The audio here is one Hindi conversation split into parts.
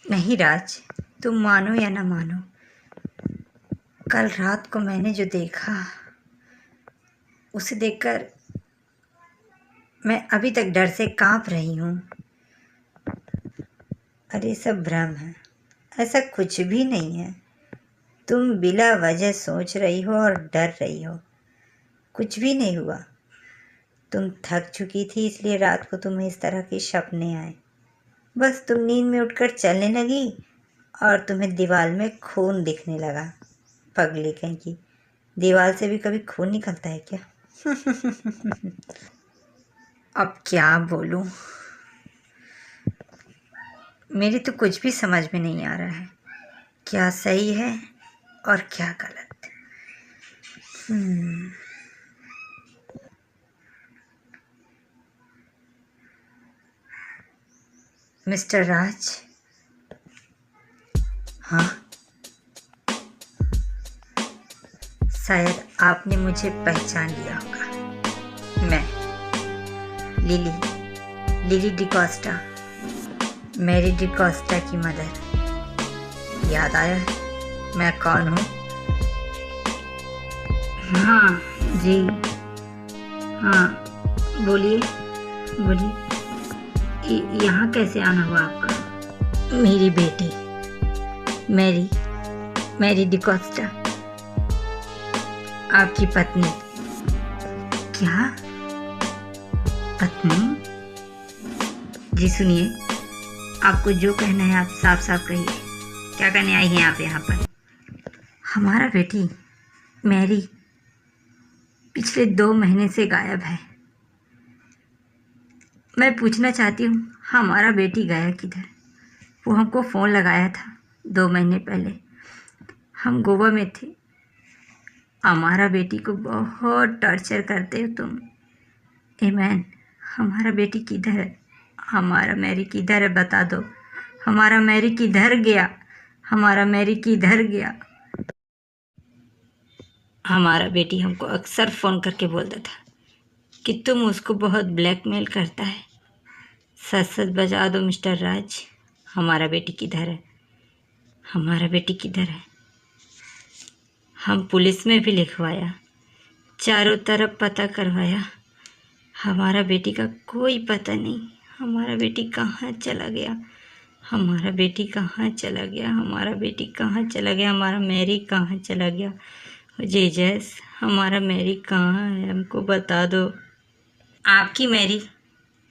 नहीं राज, तुम मानो या ना मानो, कल रात को मैंने जो देखा उसे देखकर मैं अभी तक डर से कांप रही हूँ। अरे सब भ्रम है, ऐसा कुछ भी नहीं है। तुम बिला वजह सोच रही हो और डर रही हो। कुछ भी नहीं हुआ। तुम थक चुकी थी इसलिए रात को तुम्हें इस तरह के सपने आए। बस तुम नींद में उठकर चलने लगी और तुम्हें दीवार में खून दिखने लगा। पगली कहीं की, दीवार से भी कभी खून निकलता है क्या? अब क्या बोलूं? मेरी तो कुछ भी समझ में नहीं आ रहा है, क्या सही है और क्या गलत। मिस्टर राज। हाँ, शायद आपने मुझे पहचान लिया होगा। मैं लिली डिकोस्टा, मैरी डिकोस्टा की मदर। याद आया मैं कौन हूँ? हाँ जी, हाँ बोलिए बोलिए, यहाँ कैसे आना हुआ आपका? मेरी बेटी मैरी डिकोस्टा, आपकी पत्नी। क्या पत्नी? जी सुनिए, आपको जो कहना है आप साफ साफ कहिए। क्या करने आई हैं आप यहाँ पर? हमारा बेटी मैरी पिछले 2 महीने से गायब है। मैं पूछना चाहती हूँ हमारा बेटी गया किधर? वो हमको फ़ोन लगाया था 2 महीने पहले, हम गोवा में थे। हमारा बेटी को बहुत टॉर्चर करते हो तुम। मैन, हमारा बेटी किधर है? हमारा मैरी किधर है बता दो। हमारा मैरी किधर गया? हमारा मैरी किधर गया? हमारा बेटी हमको अक्सर फ़ोन करके बोलता था कि तुम उसको बहुत ब्लैकमेल करता है। सच सच बता दो मिस्टर राज, हमारा बेटी किधर है? हमारा बेटी किधर है? हम पुलिस में भी लिखवाया, चारों तरफ पता करवाया, हमारा बेटी का कोई पता नहीं। हमारा बेटी कहाँ चला गया? हमारा बेटी कहाँ चला गया? हमारा बेटी कहाँ चला गया? हमारा मैरी कहाँ चला गया? जीजस, हमारा मैरी कहाँ है? हमको बता दो। आपकी मैरी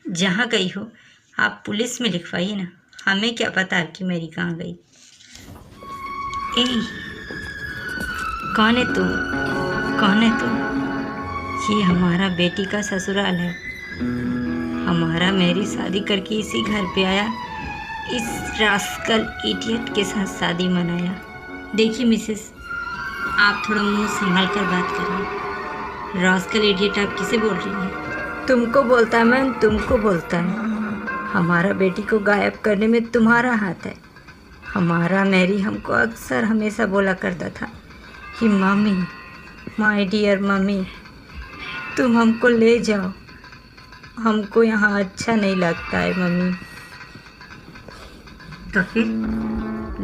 जहाँ गई हो आप पुलिस में लिखवाइए ना, हमें क्या पता आपकी मैरी कहाँ गई। ए, कौन है तुम? कौन है तुम? ये हमारा बेटी का ससुराल है। हमारा मैरी शादी करके इसी घर पे आया, इस रास्कल इडियट के साथ शादी मनाया। देखिए मिसेस, आप थोड़ा मुंह संभाल कर बात करिए। रास्कल इडियट आप किसे बोल रही हैं? तुमको बोलता है मैम, तुमको बोलता है। हमारा बेटी को गायब करने में तुम्हारा हाथ है। हमारा मैरी हमको अक्सर हमेशा बोला करता था कि मम्मी, माय डियर मम्मी, तुम हमको ले जाओ, हमको यहाँ अच्छा नहीं लगता है मम्मी। तो फिर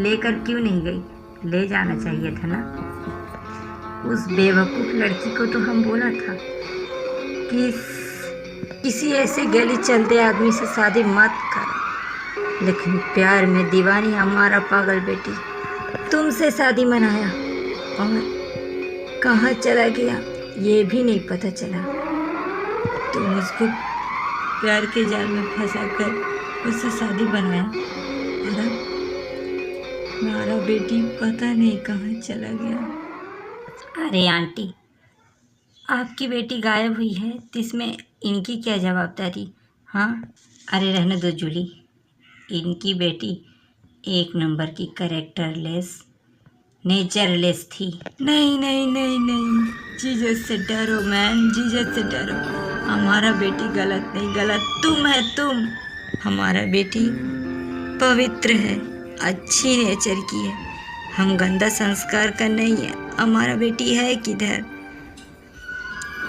लेकर क्यों नहीं गई? ले जाना चाहिए था ना। उस बेवकूफ़ लड़की को तो हम बोला था कि किसी ऐसे गली चलते आदमी से शादी मत कर, लेकिन प्यार में दीवानी हमारा पागल बेटी तुमसे शादी मनाया और कहाँ चला गया ये भी नहीं पता चला। तुम उसको प्यार के जाल में फंसा कर उससे शादी बनाया और अब हमारा बेटी पता नहीं कहाँ चला गया। अरे आंटी, आपकी बेटी गायब हुई है तो इसमें इनकी क्या जवाबदारी? हाँ, अरे रहने दो जूली, इनकी बेटी 1 नंबर की कैरेक्टरलेस, नेचरलेस थी। नहीं नहीं नहीं नहीं, जीसस से डरो मैन, जीसस से डरो। हमारा बेटी गलत नहीं, गलत तुम है, तुम। हमारा बेटी पवित्र है, अच्छी नेचर की है, हम गंदा संस्कार का नहीं है। हमारा बेटी है किधर?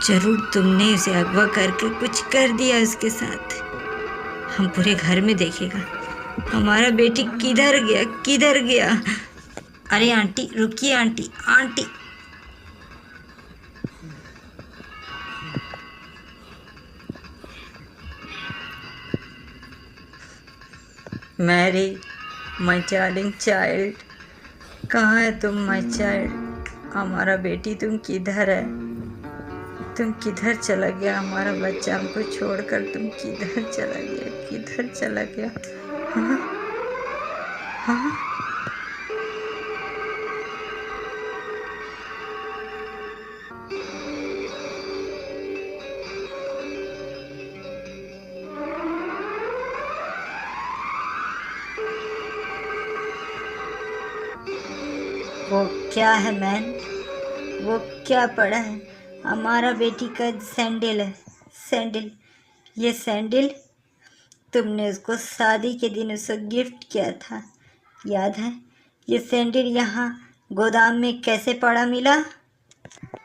जरूर तुमने उसे अगवा करके कुछ कर दिया उसके साथ। हम पूरे घर में देखेगा हमारा बेटी किधर गया, किधर गया। अरे आंटी रुकिए, aunty aunty. Mary, my darling child, कहाँ है तुम माय चाइल्ड? हमारा बेटी तुम किधर है? तुम किधर चला गया हमारा बच्चा? हमको छोड़कर तुम किधर चला गया, किधर चला गया? हाँ हाँ। वो क्या है मैन? वो क्या पड़ा है? हमारा बेटी का सैंडल है, सैंडल। ये सैंडल तुमने उसको शादी के दिन उसको गिफ्ट किया था, याद है? ये सैंडल यहाँ गोदाम में कैसे पड़ा मिला?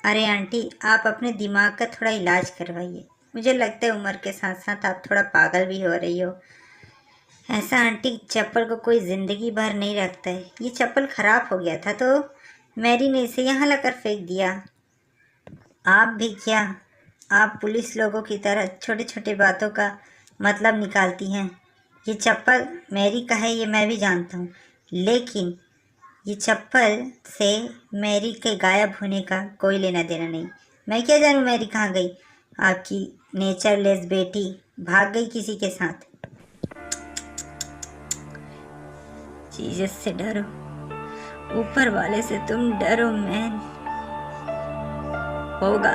अरे आंटी, आप अपने दिमाग का थोड़ा इलाज करवाइए। मुझे लगता है उम्र के साथ साथ आप थोड़ा पागल भी हो रही हो। ऐसा आंटी, चप्पल को कोई ज़िंदगी भर नहीं रखता है। ये चप्पल ख़राब हो गया था तो मैरी ने इसे यहाँ लाकर फेंक दिया। आप भी क्या, आप पुलिस लोगों की तरह छोटे छोटे बातों का मतलब निकालती हैं। ये चप्पल मैरी का है, ये मैं भी जानता हूँ, लेकिन ये चप्पल से मैरी के गायब होने का कोई लेना देना नहीं। मैं क्या जानूँ मैरी कहाँ गई? आपकी नेचरलेस बेटी भाग गई किसी के साथ। जीसस से डरो, ऊपर वाले से तुम डरो मैन। होगा,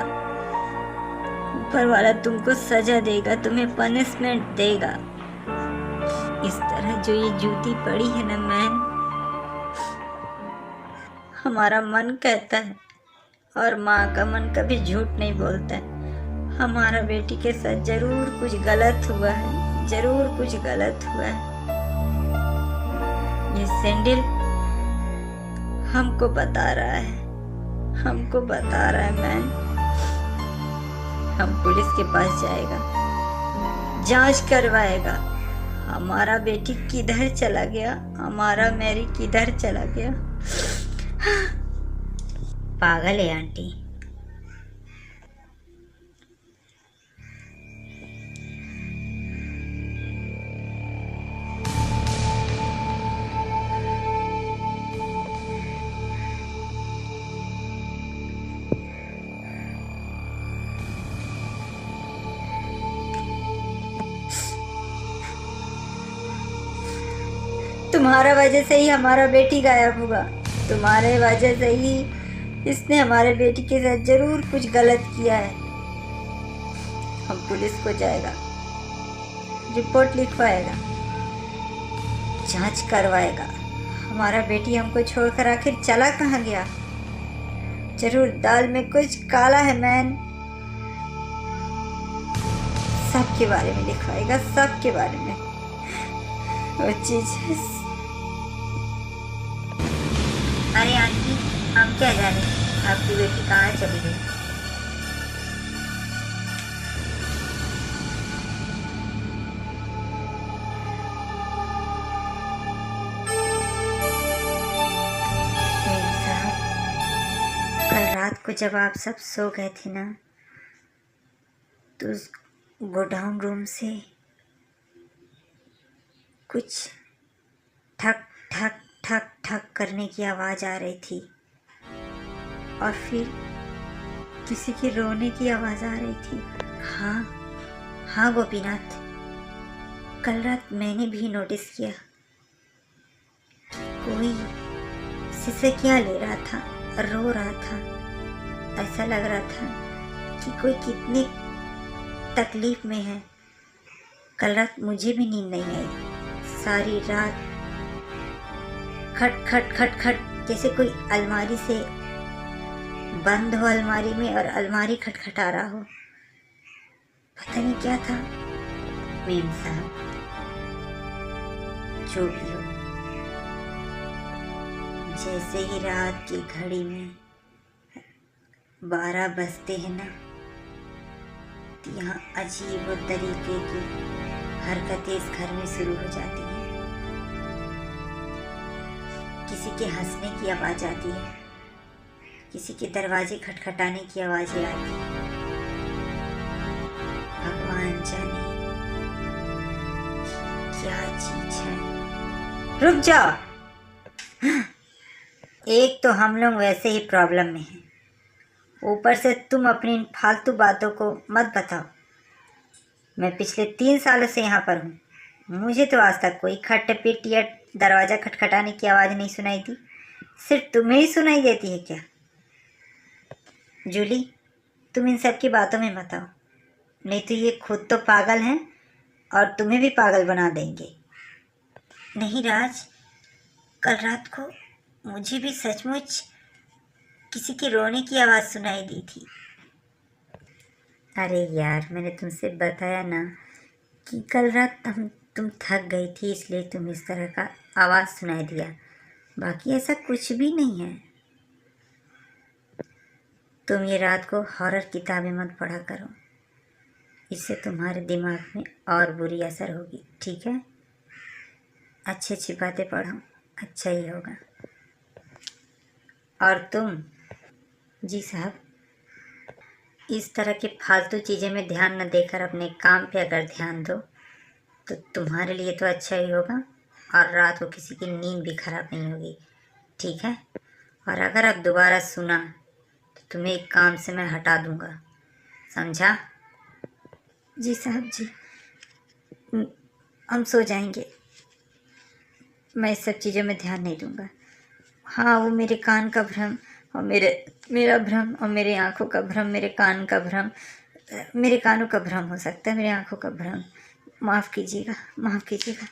ऊपर वाला तुमको सजा देगा, तुम्हें पनिशमेंट देगा। इस तरह जो ये जूती पड़ी है ना मैन, हमारा मन कहता है, और माँ का मन कभी झूठ नहीं बोलता है। हमारा बेटी के साथ जरूर कुछ गलत हुआ है, जरूर कुछ गलत हुआ है। ये सैंडल हमको बता रहा है, हमको बता रहा है मैन। हम पुलिस के पास जाएगा, जांच करवाएगा, हमारा बेटी किधर चला गया, हमारा मैरी किधर चला गया। पागल है आंटी। तुम्हारा वजह से ही हमारा बेटी गायब हुआ, तुम्हारे वजह से ही इसने हमारे बेटी के साथ जरूर कुछ गलत किया है। हम पुलिस को जाएगा, रिपोर्ट लिखवाएगा, जांच करवाएगा। हमारा बेटी हमको छोड़कर आखिर चला कहाँ गया? जरूर दाल में कुछ काला है मैन। सबके बारे में लिखवाएगा, सबके बारे में। वो चीज। अरे आंटी, हम क्या जाने आपकी बेटी कहाँ चली गई। साहब, कल रात को जब आप सब सो गए थे ना, तो उस गोडाउन रूम से कुछ ठक ठक ठक ठक करने की आवाज़ आ रही थी, और फिर किसी के रोने की आवाज़ आ रही थी। हाँ हाँ गोपीनाथ, कल रात मैंने भी नोटिस किया कोई सिसकियाँ ले रहा था, रो रहा था। ऐसा लग रहा था कि कोई कितनी तकलीफ में है। कल रात मुझे भी नींद नहीं आई, सारी रात खट खट खट खट, जैसे कोई अलमारी से बंद हो अलमारी में और अलमारी खटखटा रहा हो। पता नहीं क्या था। मेम साहब, जो भी हो, जैसे ही रात की घड़ी में 12 बजते हैं ना, तो यहाँ अजीब व तरीके की हरकतें इस घर में शुरू हो जाती हैं। किसी के हंसने की आवाज आती है, किसी के दरवाजे खटखटाने की आवाजें आती हैं। भगवान जाने क्या चीज है। रुक जाओ। एक तो हम लोग वैसे ही प्रॉब्लम में हैं, ऊपर से तुम अपनी इन फालतू बातों को मत बताओ। मैं पिछले 3 सालों से यहाँ पर हूँ, मुझे तो आज तक कोई खटपिट या दरवाज़ा खटखटाने की आवाज़ नहीं सुनाई दी। सिर्फ तुम्हें ही सुनाई देती है क्या? जूली, तुम इन सब की बातों में मत आओ, नहीं तो ये खुद तो पागल हैं और तुम्हें भी पागल बना देंगे। नहीं राज, कल रात को मुझे भी सचमुच किसी के रोने की आवाज़ सुनाई दी थी। अरे यार, मैंने तुमसे बताया ना कि कल रात तुम थक गई थी, इसलिए तुम इस तरह का आवाज़ सुनाई दिया। बाकी ऐसा कुछ भी नहीं है। तुम ये रात को हॉरर किताबें मत पढ़ा करो, इससे तुम्हारे दिमाग में और बुरी असर होगी, ठीक है? अच्छी अच्छी बातें पढ़ो, अच्छा ही होगा। और तुम? जी साहब, इस तरह के फालतू चीज़ें में ध्यान न देकर अपने काम पे अगर ध्यान दो तो तुम्हारे लिए तो अच्छा ही होगा, और रात को किसी की नींद भी खराब नहीं होगी, ठीक है? और अगर अब दोबारा सुना तो तुम्हें एक काम से मैं हटा दूंगा, समझा? जी साहब जी, हम सो जाएंगे, मैं इस सब चीज़ों में ध्यान नहीं दूंगा। हाँ, वो मेरे कान का भ्रम और मेरा भ्रम और मेरे आँखों का भ्रम, मेरे कान का भ्रम, मेरे कानों का भ्रम हो सकता है, मेरे आँखों का भ्रम। माफ़ कीजिएगा, माफ़ कीजिएगा।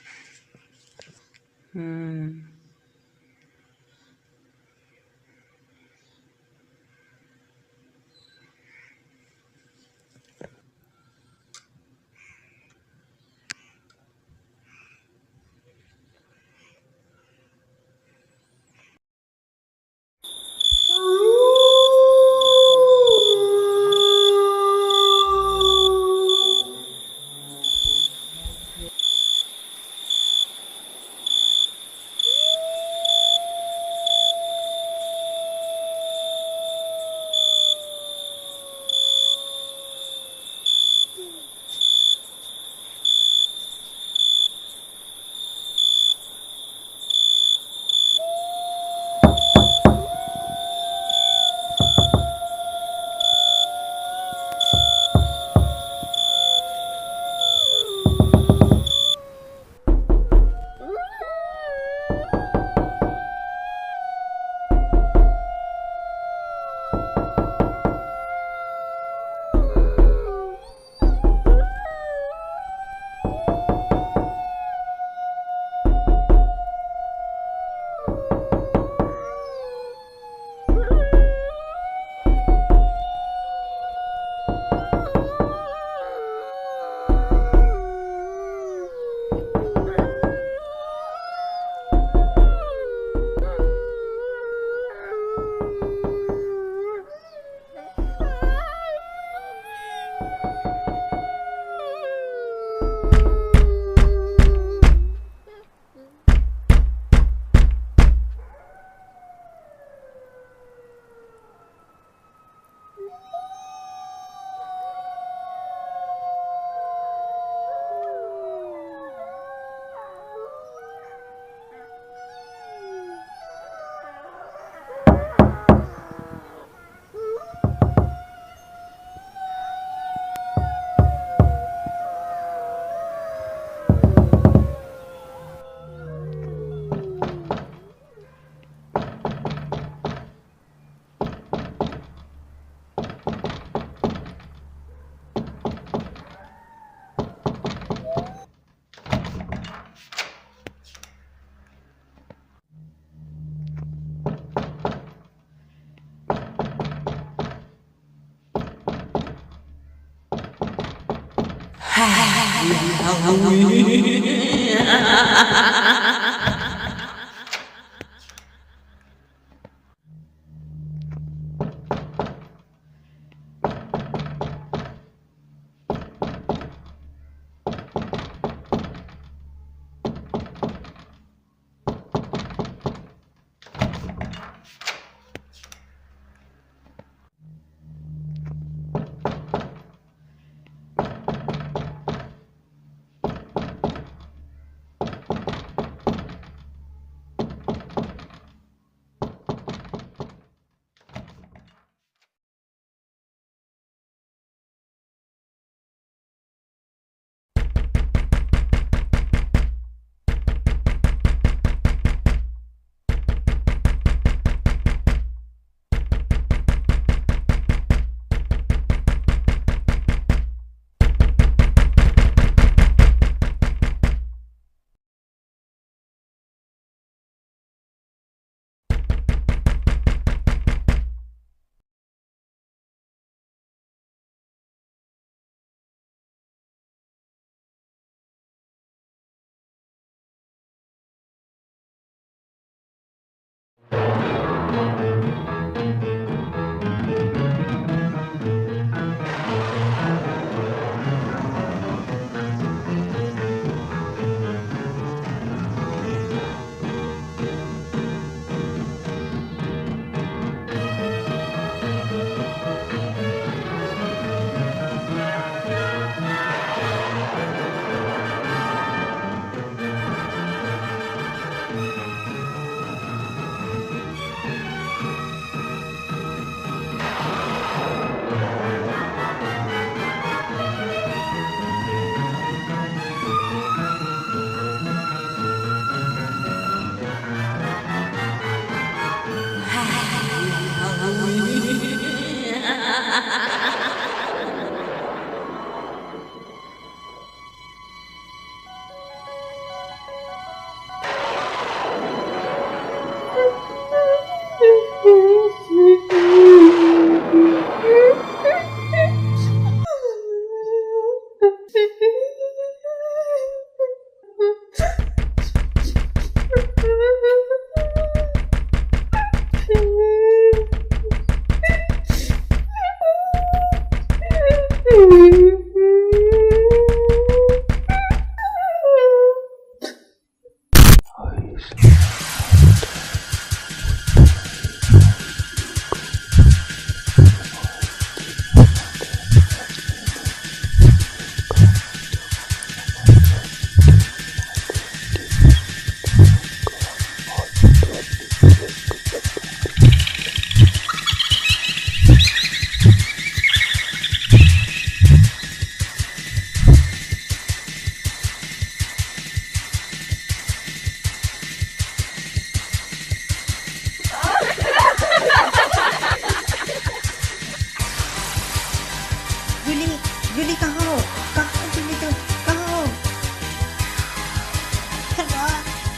जूली कहाँ हो? कहाँ हो जूली? तुम कहाँ हो?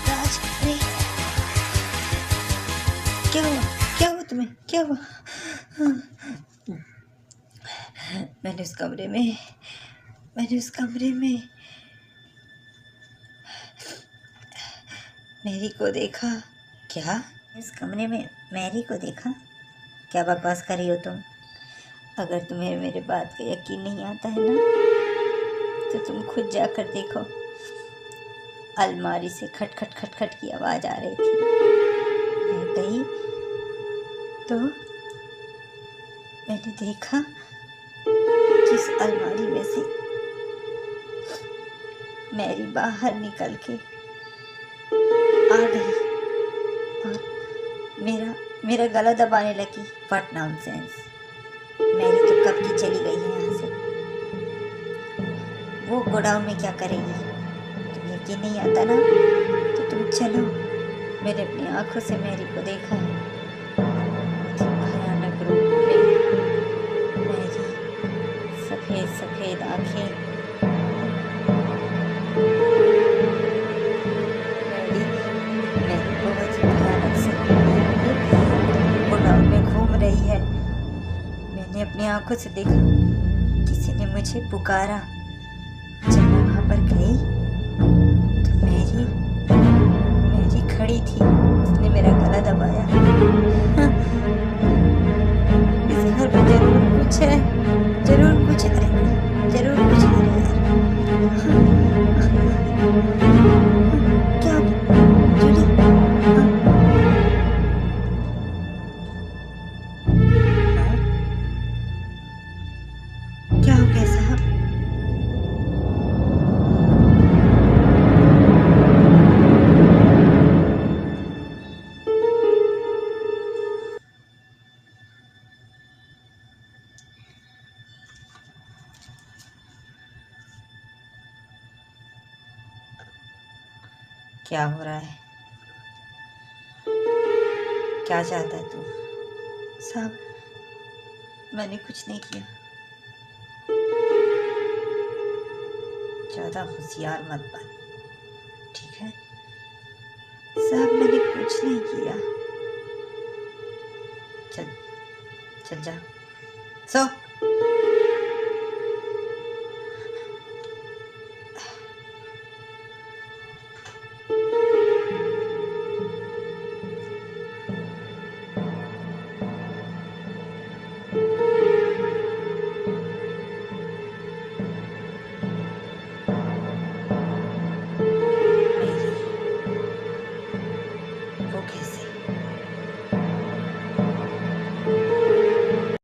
राज, अरे क्या हुआ? क्या हुआ तुम्हें? क्या हुआ? मैंने उस कमरे में मैरी को देखा। क्या? इस कमरे में मैरी को देखा? क्या बकवास कर रही हो तुम? अगर तुम्हें मेरे बात का यकीन नहीं आता है ना, तो तुम खुद जाकर देखो। अलमारी से खट खट खट खट की आवाज़ आ रही थी। मैं गई तो मैंने देखा जिस अलमारी में से मैरी बाहर निकल के आ गई और मेरा गला दबाने लगी। What nonsense! मैरी तो कब की चली गई है यहाँ से। वो गोडाउन में क्या करेगी? तुम्हें यकीन नहीं आता ना, तो तुम चलो। मैंने अपनी आंखों से मैरी को देखा है। भयानक रूप में मैरी, सफ़ेद सफ़ेद आँखें। मैरी बहुत ही भयानक से गोडाउन में घूम रही है। मैंने अपनी आंखों से देखा, किसी ने मुझे पुकारा। जब मैं वहाँ क्या जूली? हाँ? क्या हो गया साहब? क्या हो रहा है? क्या चाहता है तू? साहब, मैंने कुछ नहीं किया। ज़्यादा होशियार मत बन, ठीक है? साहब, मैंने कुछ नहीं किया। चल चल जा, सो।